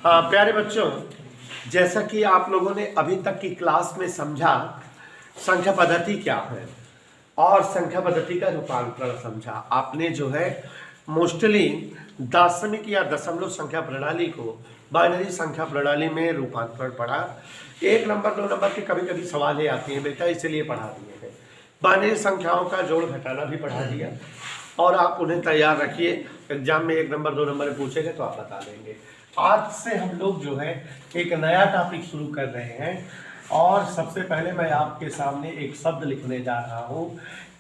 हाँ प्यारे बच्चों, जैसा कि आप लोगों ने अभी तक की क्लास में समझा संख्या पद्धति क्या है और संख्या पद्धति का रूपांतरण समझा। आपने जो है मोस्टली दशमिक या दशमलव संख्या प्रणाली को बाइनरी संख्या प्रणाली में रूपांतरण पढ़ा। 1 नंबर 2 नंबर के कभी कभी सवालें आती हैं बेटा, इसलिए पढ़ा दिए हैं। बाइनरी संख्याओं का जोड़ घटाना भी पढ़ा दिया और आप उन्हें तैयार रखिए। एग्जाम में 1 नंबर 2 नंबर पूछेंगे तो आप बता देंगे। आज से हम लोग जो है एक नया टॉपिक शुरू कर रहे हैं और सबसे पहले मैं आपके सामने एक शब्द लिखने जा रहा हूं,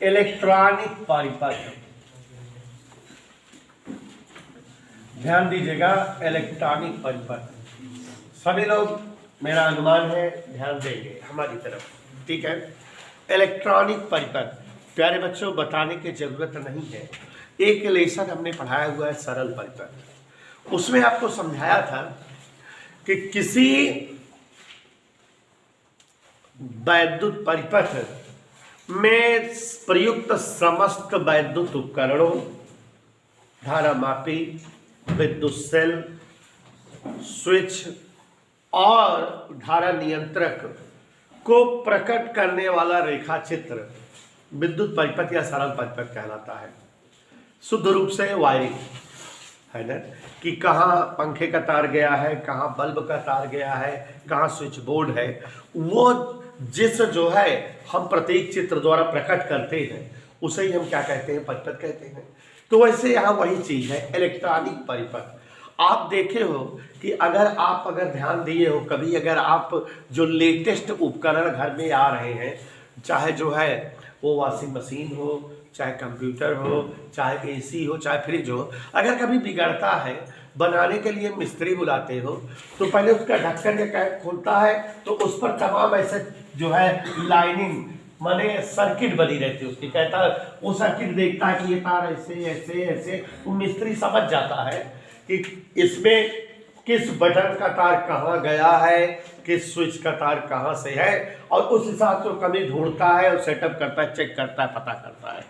इलेक्ट्रॉनिक परिपथ। ध्यान दीजिएगा, इलेक्ट्रॉनिक परिपथ। सभी लोग, मेरा अनुमान है, ध्यान देंगे हमारी तरफ, ठीक है। इलेक्ट्रॉनिक परिपथ प्यारे बच्चों बताने की जरूरत नहीं है। एक लेसन हमने पढ़ाया हुआ है सरल परिपथ, उसमें आपको समझाया था कि किसी वैद्युत परिपथ में प्रयुक्त समस्त वैद्युत उपकरणों, धारामापी, विद्युत सेल, स्विच और धारा नियंत्रक को प्रकट करने वाला रेखा चित्र विद्युत परिपथ या सरल परिपथ कहलाता है। शुद्ध रूप से वायरिंग है ना, कि कहाँ पंखे का तार गया है, कहाँ बल्ब का तार गया है, कहाँ स्विच बोर्ड है, वो जिस जो है हम प्रतीक चित्र द्वारा प्रकट करते हैं उसे ही हम क्या कहते हैं, परिपथ कहते हैं। तो वैसे यहाँ वही चीज है इलेक्ट्रॉनिक परिपथ। आप देखे हो कि अगर ध्यान दिए हो कभी, अगर आप जो लेटेस्ट उपकरण घर में आ रहे हैं, चाहे जो है वो वॉशिंग मशीन हो, चाहे कंप्यूटर हो, चाहे एसी हो, चाहे फ्रिज हो, अगर कभी बिगड़ता है, बनाने के लिए मिस्त्री बुलाते हो तो पहले उसका ढक्कन या कैप खुलता है तो उस पर तमाम ऐसे जो है लाइनिंग माने सर्किट बनी रहती है उसकी। कहता है वो सर्किट देखता है कि ये तार ऐसे ऐसे ऐसे, वो मिस्त्री समझ जाता है कि इसमें किस बटन का तार कहाँ गया है, किस स्विच का तार कहाँ से है, और उस हिसाब से कमी ढूंढता है और सेटअप करता है, चेक करता है, पता करता है।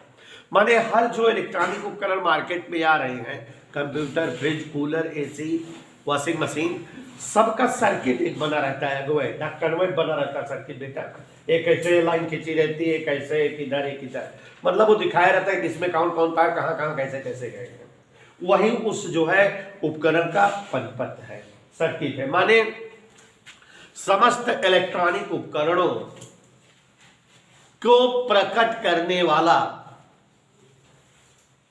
माने हर जो इलेक्ट्रॉनिक उपकरण मार्केट में आ रहे हैं, computer, fridge, cooler, AC, washing machine, सबका सर्किट एक बना रहता है, वो है कन्वर्ट बना रहता है सर्किट बेटा। एक ऐसे लाइन खींची रहती है, एक ऐसे, एक इधर एक इधर, मतलब वो दिखाया रहता है कि इसमें कौन कौन तार कहाँ कहाँ कैसे कैसे गए हैं। वही उस जो है उपकरण का परिपथ है, सर्किट है। माने समस्त इलेक्ट्रॉनिक उपकरणों को प्रकट करने वाला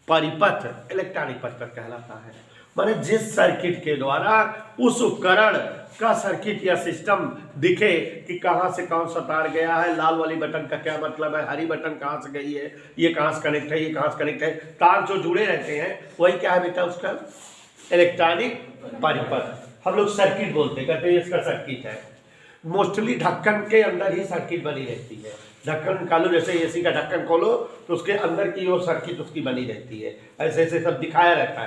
परिपथ इलेक्ट्रॉनिक परिपथ कहलाता है। माने जिस सर्किट के द्वारा उस उपकरण का सर्किट या सिस्टम दिखे कि कहां से कौन सा तार गया है, लाल वाली बटन का क्या मतलब है, हरी बटन कहां से गई है, ये कहां से कनेक्ट है, ये कहां से कनेक्ट है, तार जो जुड़े रहते हैं वही क्या है बेटा, उसका इलेक्ट्रॉनिक परिपथ। हम लोग सर्किट बोलते कहते हैं इसका सर्किट है। मोस्टली ढक्कन के अंदर ही सर्किट बनी रहती है। ढक्कन निकालो, जैसे एसी का ढक्कन खोलो तो उसके अंदर की वो सर्किट उसकी बनी रहती है, ऐसे ऐसे सब दिखाया रहता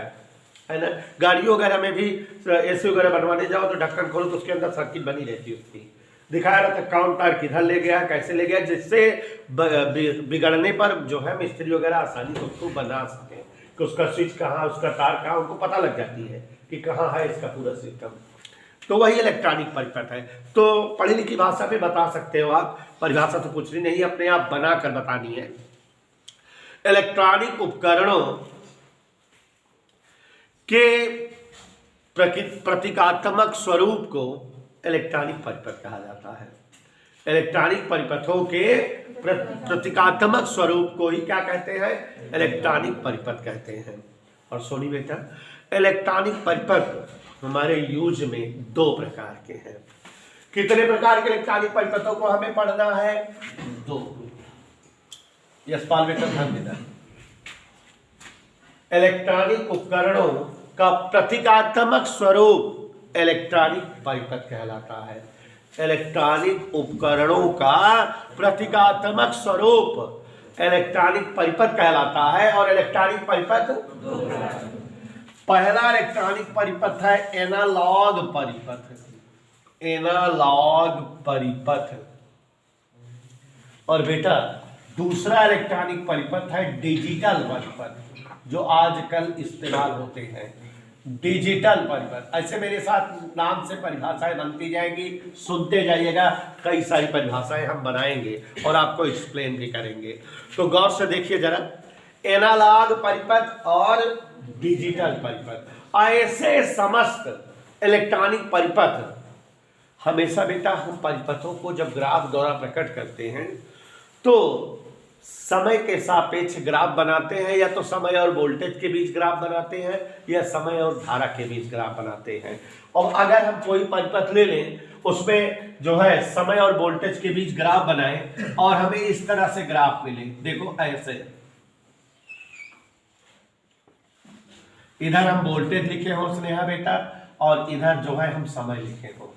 है ना। गाड़ियों वगैरह में भी एसी वगैरह बनवाने जाओ तो ढक्कन खोलो तो उसके अंदर सर्किट बनी रहती है, उसकी दिखाया रहता है कौन तार किधर ले गया, कैसे ले गया, जिससे बिगड़ने पर जो है मिस्त्री वगैरह आसानी से उसको बना सके कि उसका स्विच कहाँ, उसका तार कहाँ, उनको पता लग जाती है कि कहाँ है इसका पूरा सिस्टम। तो वही इलेक्ट्रॉनिक परिपथ है। तो पढ़ी लिखी भाषा में बता सकते हो आप, परिभाषा तो पूछनी नहीं, अपने आप बना कर बतानी है। इलेक्ट्रॉनिक उपकरणों के प्रतीकात्मक स्वरूप को इलेक्ट्रॉनिक परिपथ कहा जाता है। इलेक्ट्रॉनिक परिपथों के प्रतीकात्मक स्वरूप को ही क्या कहते हैं, इलेक्ट्रॉनिक परिपथ कहते हैं। और सोनी बेटा, इलेक्ट्रॉनिक परिपथ हमारे यूज में 2 प्रकार के हैं। कितने प्रकार के इलेक्ट्रॉनिक परिपथों को हमें पढ़ना है, 2। यशपाल बेटा ध्यान देना। इलेक्ट्रॉनिक उपकरणों का प्रतीकात्मक स्वरूप इलेक्ट्रॉनिक परिपथ कहलाता है। इलेक्ट्रॉनिक उपकरणों का प्रतीकात्मक स्वरूप इलेक्ट्रॉनिक परिपथ कहलाता है। और इलेक्ट्रॉनिक परिपथ पहला इलेक्ट्रॉनिक परिपथ है एनालॉग परिपथ, एनालॉग परिपथ। और बेटा दूसरा इलेक्ट्रॉनिक परिपथ है डिजिटल परिपथ, जो आजकल इस्तेमाल होते हैं। डिजिटल परिपथ। ऐसे मेरे साथ नाम से परिभाषाएं बनती जाएंगी, सुनते जाइएगा, कई सारी परिभाषाएं हम बनाएंगे और आपको एक्सप्लेन भी करेंगे। तो गौर से देखिए जरा, एनालॉग परिपथ और डिजिटल परिपथ, ऐसे समस्त इलेक्ट्रॉनिक परिपथ। हमेशा बेटा हम परिपथों को जब ग्राफ द्वारा प्रकट करते हैं तो समय के सापेक्ष ग्राफ बनाते हैं, या तो समय और वोल्टेज के बीच ग्राफ बनाते हैं, या समय और धारा के बीच ग्राफ बनाते हैं। और अगर हम कोई परिपथ ले लें, उसमें जो है समय और वोल्टेज के बीच ग्राफ बनाएं और हमें इस तरह से ग्राफ मिले, देखो ऐसे, इधर हम वोल्टेज लिखे हो स्नेहा बेटा, और इधर जो है हम समय लिखे हो।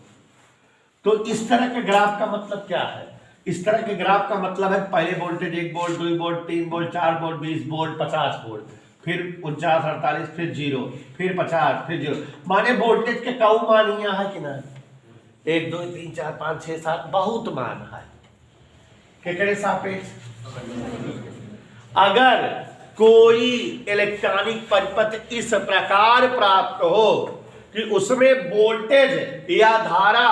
तो इस तरह के ग्राफ का मतलब क्या है? इस तरह के ग्राफ का मतलब है पहले voltage 1 volt, 2 volt, 3 volt, 4 volt, 20 volt, 50 volt, फिर 49, 48, फिर 0, फिर 50, फिर 0। माने वोल्टेज के कऊ मान यहाँ है कि ना? 1 2 3 4 5 6 7 बहुत मान है। केकरे सापेक्ष? अगर कोई इलेक्ट्रॉनिक परिपथ इस प्रकार प्राप्त हो कि उसमें वोल्टेज या धारा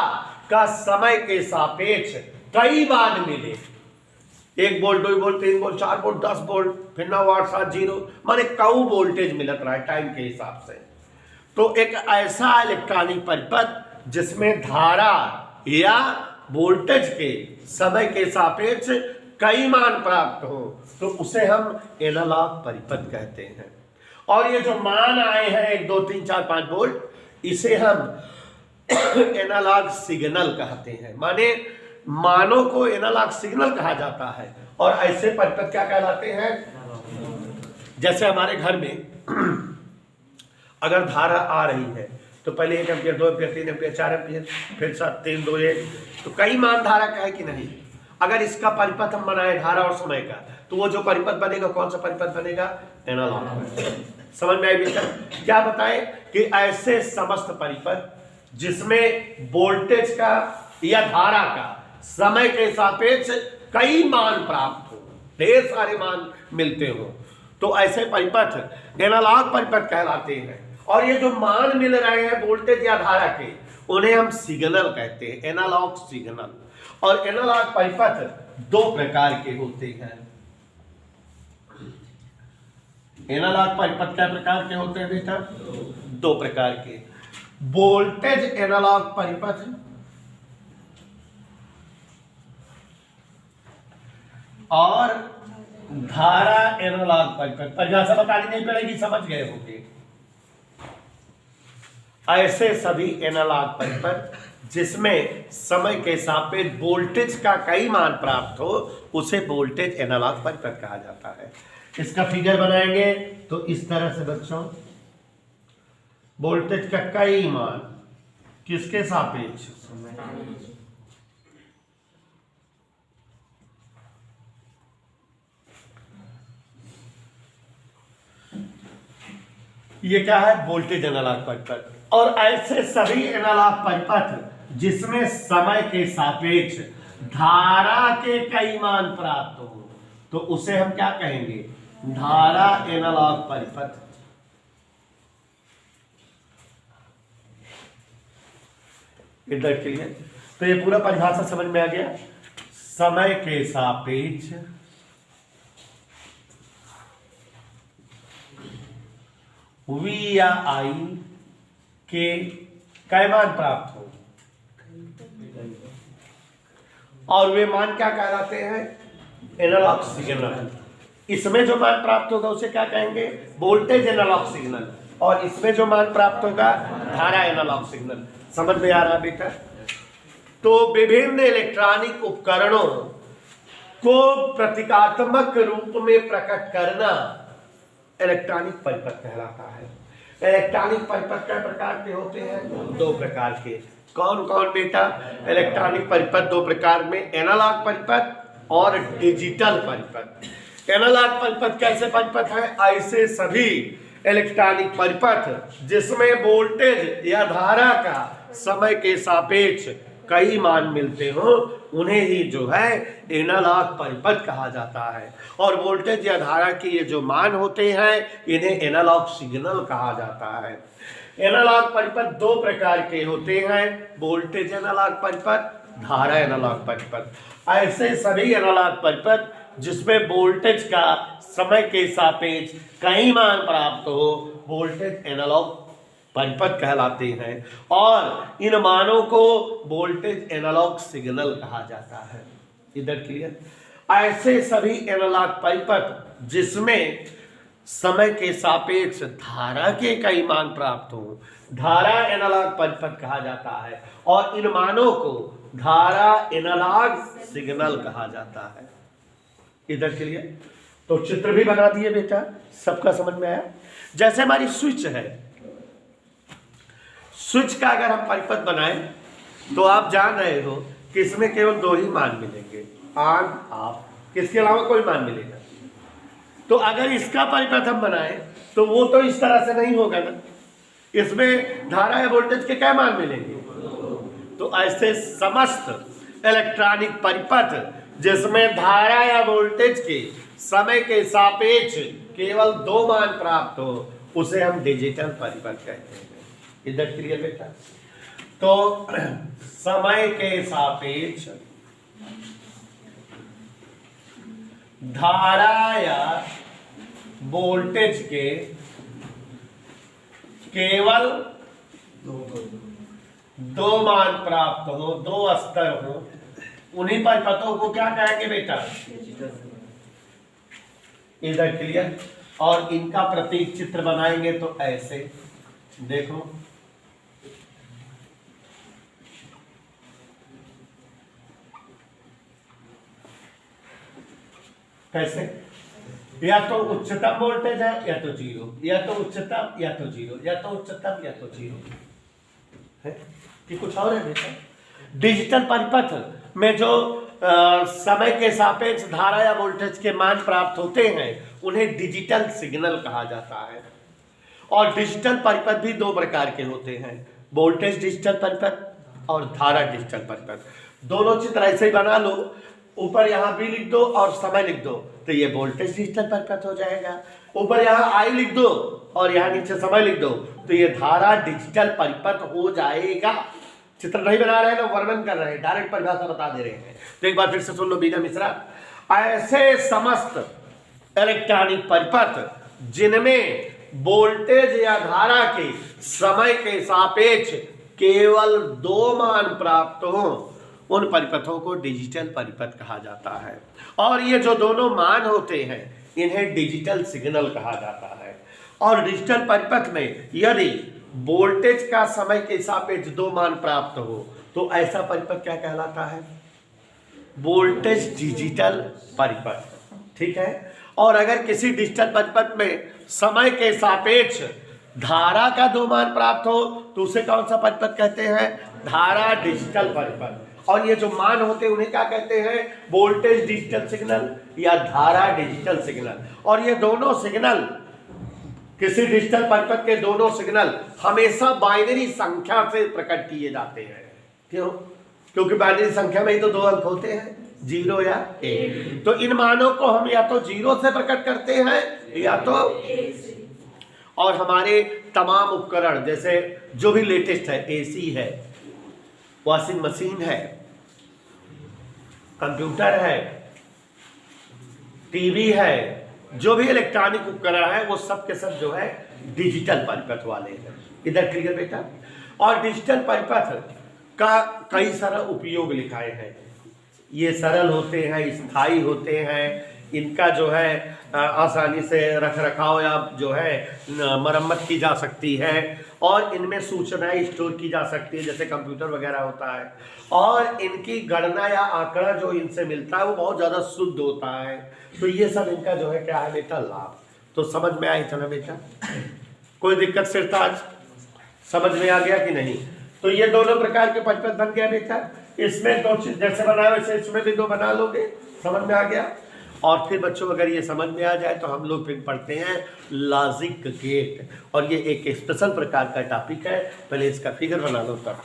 का समय के सापेक्ष कई मान मिले, 1 volt, 2 volt, 3 volt, 4 volt, 10 volt, फिर 9 8 7 0, माने कऊ वोल्टेज मिलत रहा है टाइम के हिसाब से। तो एक ऐसा इलेक्ट्रॉनिक परिपथ जिसमें धारा या वोल्टेज के समय के सापेक्ष कई मान प्राप्त हो, तो उसे हम एनालॉग परिपथ कहते हैं। और ये जो मान आए हैं 1 2 3 4 5 वोल्ट, इसे हम एनालॉग सिग्नल कहते हैं। माने मानों को एनालॉग सिग्नल कहा जाता है। और ऐसे परिपथ क्या कहलाते हैं? जैसे हमारे घर में अगर धारा आ रही है तो पहले 1 एम्पियर, 2 एम्पियर, 3 एम्पियर, 4 एम्पियर, फिर 7 3 2 1, तो कई मान धारा का है कि नहीं? अगर इसका परिपथ हम बनाए धारा और समय का, तो वो जो परिपथ बनेगा, कौन सा परिपथ बनेगा? एनालॉग। समझ में आई बेटा? क्या बताएं कि ऐसे समस्त परिपथ जिसमें वोल्टेज का या धारा का समय के सापेक्ष कई मान प्राप्त हो, ढेर सारे मान मिलते हो, तो ऐसे परिपथ एनालॉग परिपथ कहलाते हैं। और ये जो मान मिल रहे हैं वोल्टेज या धारा के, उन्हें हम सिग्नल कहते हैं, एनालॉग सिग्नल। और एनालॉग परिपथ 2 प्रकार के होते हैं। एनालॉग परिपथ क्या प्रकार के होते हैं बेटा? 2 प्रकार के। वोल्टेज एनालॉग परिपथ और धारा एनालॉग परिपथ। परिभाषा बतानी नहीं पड़ेगी, समझ गए होंगे। ऐसे सभी एनालॉग परिपथ जिसमें समय के सापेक्ष वोल्टेज का कई मान प्राप्त हो, उसे वोल्टेज एनालॉग परिपथ कहा जाता है। इसका फिगर बनाएंगे तो इस तरह से बच्चों, वोल्टेज का कई मान किसके सापेक्ष? ये क्या है? वोल्टेज एनालॉग परिपथ। और ऐसे सभी एनालॉग परिपथ जिसमें समय के सापेक्ष धारा के कई मान प्राप्त हो, तो उसे हम क्या कहेंगे? धारा एनालॉग परिपथ। इधर के लिए तो ये पूरा परिभाषा समझ में आ गया। समय के सापेक्ष V या I के कई मान प्राप्त हो, और वे मान क्या कहलाते हैं? Analogue signal. इसमें जो मान प्राप्त होगा उसे क्या कहेंगे? Voltage analogue signal. और इसमें जो मान प्राप्त होगा, धारा एनालॉग सिग्नल। समझ में आ रहा है बेटा? तो विभिन्न इलेक्ट्रॉनिक उपकरणों को प्रतीकात्मक रूप में प्रकट करना इलेक्ट्रॉनिक परिपथ कहलाता है। इलेक्ट्रॉनिक परिपथ कई प्रकार के होते हैं? 2 प्रकार के। कौन कौन बेटा? इलेक्ट्रॉनिक परिपथ 2 प्रकार में, एनालॉग परिपथ और डिजिटल परिपथ। एनालॉग परिपथ कैसे परिपथ है? ऐसे सभी इलेक्ट्रॉनिक परिपथ जिसमें वोल्टेज या धारा का समय के सापेक्ष कई मान मिलते हो, उन्हें ही जो है एनालॉग परिपथ कहा जाता है। और वोल्टेज या धारा के ये जो मान होते हैं, इन्हें एनालॉग सिग्नल कहा जाता है। एनालॉग परिपथ दो प्रकार के होते हैं, वोल्टेज एनालॉग परिपथ, धारा एनालॉग परिपथ। ऐसे सभी एनालॉग परिपथ जिसमें वोल्टेज का समय के सापेक्ष कई मान प्राप्त हो, वोल्टेज एनालॉग परिपथ कहलाते हैं और इन मानों को वोल्टेज एनालॉग सिग्नल कहा जाता है। इधर क्लियर। ऐसे सभी एनालॉग परिपथ जिसमें समय के सापेक्ष धारा के कई मान प्राप्त हो, धारा एनालॉग परिपथ कहा जाता है और इन मानों को धारा एनालॉग सिग्नल कहा जाता है। इधर क्लियर। तो चित्र भी बना दिए बेटा, सबका समझ में आया। जैसे हमारी स्विच है, स्विच का अगर हम परिपथ बनाएं तो आप जान रहे हो कि इसमें केवल दो ही मान मिलेंगे, ऑन ऑफ, किसके अलावा कोई मान मिलेगा। तो अगर इसका परिपथ हम बनाएं तो वो तो इस तरह से नहीं होगा ना, इसमें धारा या वोल्टेज के क्या मान मिलेंगे। तो ऐसे समस्त इलेक्ट्रॉनिक परिपथ जिसमें धारा या वोल्टेज के समय के सापेक्ष केवल दो मान प्राप्त हो, उसे हम डिजिटल परिपथ कहते हैं। इधर क्लियर बेटा। तो समय के सापेक्ष धारा या वोल्टेज के केवल दो मान प्राप्त हो, दो स्तर हो, उन्हीं परिपथों को क्या कहेंगे बेटा, इधर क्लियर। और इनका प्रतीक चित्र बनाएंगे तो ऐसे देखो, कैसे, या तो उच्चतम वोल्टेज है या तो जीरो, या तो उच्चतम या तो जीरो, या तो उच्चतम या तो जीरो है कि कुछ और है बेटा। डिजिटल परिपथ में जो समय के सापेक्ष धारा या वोल्टेज के मान प्राप्त होते हैं उन्हें डिजिटल सिग्नल कहा जाता है। और डिजिटल परिपथ भी दो प्रकार के होते हैं, वोल्टेज डिजिटल परिपथ और धारा डिजिटल परिपथ। दोनों चित्र ऐसे ही बना लो, ऊपर यहाँ बी लिख दो और समय लिख दो तो ये वोल्टेज डिजिटल परिपथ हो जाएगा। ऊपर यहाँ आई लिख दो और यहाँ नीचे समय लिख दो तो ये धारा डिजिटल परिपथ हो जाएगा। चित्र नहीं बना रहे हैं, लोग वर्णन कर रहे हैं, डायरेक्ट परिभाषा बता दे रहे हैं। तो एक बार फिर से सुन लो बीना मिश्रा। ऐसे समस्त इलेक्ट्रॉनिक परिपथ जिनमें वोल्टेज या धारा के समय के सापेक्ष केवल दो मान प्राप्त हो, उन परिपथों को डिजिटल परिपथ कहा जाता है। और ये जो दोनों मान होते हैं इन्हें डिजिटल सिग्नल कहा जाता है। और डिजिटल परिपथ में यदि वोल्टेज का समय के सापेक्ष दो मान प्राप्त हो तो ऐसा परिपथ क्या कहलाता है, वोल्टेज डिजिटल परिपथ। ठीक है। और अगर किसी डिजिटल परिपथ में समय के सापेक्ष धारा का दो मान प्राप्त हो तो उसे कौन सा परिपथ कहते हैं, धारा डिजिटल परिपथ। और ये जो मान होते हैं उन्हें क्या कहते हैं, वोल्टेज डिजिटल सिग्नल या धारा डिजिटल सिग्नल। और ये दोनों सिग्नल, किसी डिजिटल परिपथ के दोनों सिग्नल हमेशा बाइनरी संख्या से प्रकट किए जाते हैं। क्यों? क्योंकि बाइनरी संख्या में ही तो दो अंक होते हैं, 0 या 1। तो इन मानों को हम या तो 0 से प्रकट करते हैं या तो 1। और हमारे तमाम उपकरण जैसे जो भी लेटेस्ट है, एसी है, वॉशिंग मशीन है, कंप्यूटर है, टीवी है, जो भी इलेक्ट्रॉनिक उपकरण है वो सब के सब जो है डिजिटल परिपथ वाले हैं। इधर क्लियर बेटा। और डिजिटल परिपथ का कई सारा उपयोग लिखाए हैं। ये सरल होते हैं, स्थायी होते हैं, इनका जो है आसानी से रख रखाव या जो है मरम्मत की जा सकती है और इनमें सूचनाएं स्टोर की जा सकती है जैसे कंप्यूटर वगैरह होता है। और इनकी गणना या आंकड़ा जो इनसे मिलता है वो बहुत ज़्यादा शुद्ध होता है। तो ये सब इनका जो है क्या है बेटा, लाभ। तो समझ में आई था ना बेटा, कोई दिक्कत सिर्फ आज समझ में आ गया कि नहीं। तो ये दोनों प्रकार के परिपथ बन गया बेटा। इसमें दो चीज जैसे बनाए वैसे इसमें भी दो बना लोगे, समझ में आ गया। और फिर बच्चों अगर ये समझ में आ जाए तो हम लोग फिर पढ़ते हैं लॉजिक गेट, और ये एक स्पेशल प्रकार का टॉपिक है। पहले इसका फिगर बना लो तब।